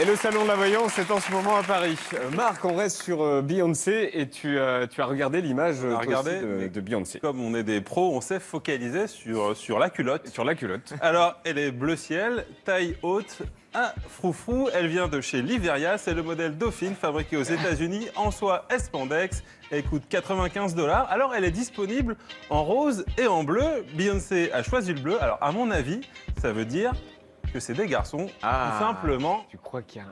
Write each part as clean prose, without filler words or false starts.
Et le salon de la voyance est en ce moment à Paris. Marc, on reste sur Beyoncé et tu as regardé l'image toi regardé, aussi de Beyoncé. Comme on est des pros, on s'est focalisé sur la culotte. Sur la culotte. Alors, elle est bleu ciel, taille haute, un froufrou. Elle vient de chez Liveria. C'est le modèle Dauphine, fabriqué aux États-Unis en soie spandex. Elle coûte 95 $. Alors, elle est disponible en rose et en bleu. Beyoncé a choisi le bleu. Alors, à mon avis, ça veut dire que c'est des garçons, tout simplement. Tu crois qu'il y a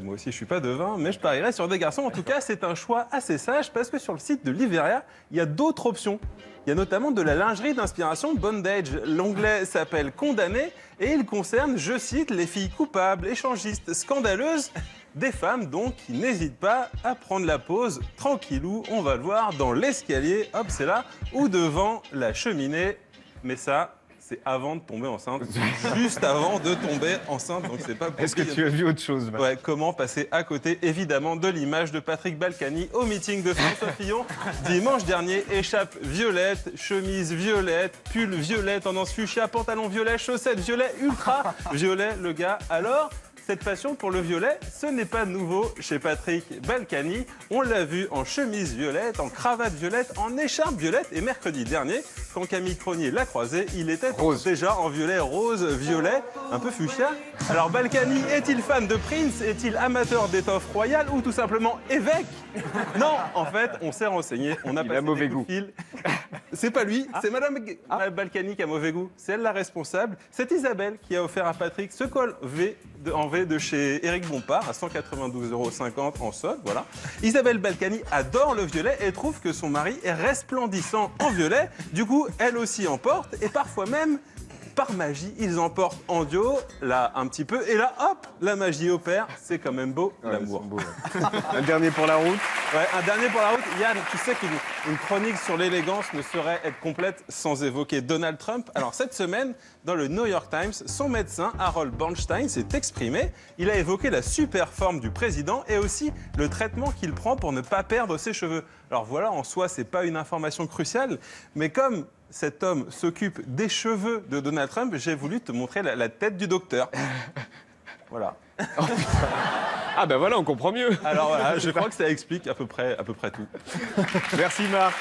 Moi aussi, je suis pas devin, mais je parierais sur des garçons. En tout cas, c'est un choix assez sage parce que sur le site de Liveria, il y a d'autres options. Il y a notamment de la lingerie d'inspiration bondage. L'onglet s'appelle Condamné et il concerne, je cite, les filles coupables, échangistes, scandaleuses, des femmes donc qui n'hésitent pas à prendre la pause tranquillou. On va le voir dans l'escalier, hop, c'est là, ou devant la cheminée. Mais ça, c'est avant de tomber enceinte, juste avant de tomber enceinte, donc c'est pas possible. Est-ce que tu as vu autre chose, Marc? Ouais, comment passer à côté, évidemment, de l'image de Patrick Balkany au meeting de François Fillon dimanche dernier. Écharpe violette, chemise violette, pull violet, tendance fuchsia, pantalon violet, chaussettes violet, ultra violet, le gars. Alors, cette passion pour le violet, ce n'est pas nouveau chez Patrick Balkany. On l'a vu en chemise violette, en cravate violette, en écharpe violette. Et mercredi dernier, quand Camille Cronier l'a croisé, il était déjà en violet rose, violet, un peu fuchsia. Alors Balkany est-il fan de Prince? Est-il amateur d'étoffe royale ou tout simplement évêque? Non, en fait, on s'est renseigné, on a passé mauvais des coups de fil. C'est pas lui, c'est Madame Balkany qui a mauvais goût. C'est elle la responsable. C'est Isabelle qui a offert à Patrick ce col en V de chez Éric Bompard à 192,50 € en solde. Voilà. Isabelle Balkany adore le violet et trouve que son mari est resplendissant en violet. Du coup, elle aussi en porte et parfois même, par magie, ils en portent en duo, là un petit peu, et là, hop, la magie opère. C'est quand même beau, l'amour. Un dernier pour la route. Ouais, un dernier pour la route. Yann, tu sais qu'une chronique sur l'élégance ne saurait être complète sans évoquer Donald Trump. Alors cette semaine, dans le New York Times, son médecin, Harold Bornstein, s'est exprimé. Il a évoqué la super forme du président et aussi le traitement qu'il prend pour ne pas perdre ses cheveux. Alors voilà, en soi, c'est pas une information cruciale, mais comme cet homme s'occupe des cheveux de Donald Trump, j'ai voulu te montrer la tête du docteur. Voilà. Ah ben voilà, on comprend mieux. Alors voilà, je crois que ça explique à peu près tout. Merci Marc.